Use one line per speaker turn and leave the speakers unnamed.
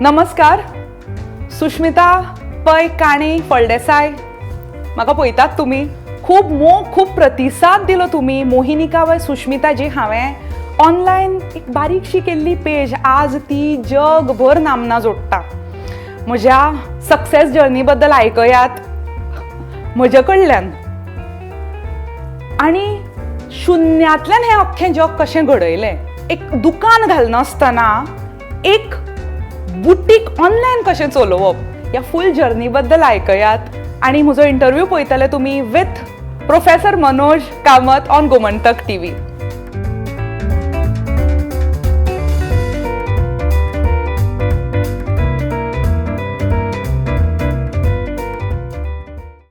नमस्कार. सुष्मिता पै काणे फळदेसाय म्हाका पळयतात तुमी. खूप प्रतिसाद दिलो तुमी. मोहिनिका वय सुष्मिता जी हांवें ऑनलायन एक बारीकशी केल्ली पेज आज ती जगभर नामना जोडटा. म्हज्या सक्सेस जर्नी बद्दल आयकयात म्हजे कडल्यान. आनी शुन्यांतल्यान हें अख्खें जग कशें घडयलें. एक दुकान घालनासतना एक बुटीक ऑनलायन कशें चलोवप ह्या फूल जर्नी बद्दल आयकयात. आनी म्हजो इंटरव्यू पळयतले तुमी with professor Manoj Kamat on Gomantak TV.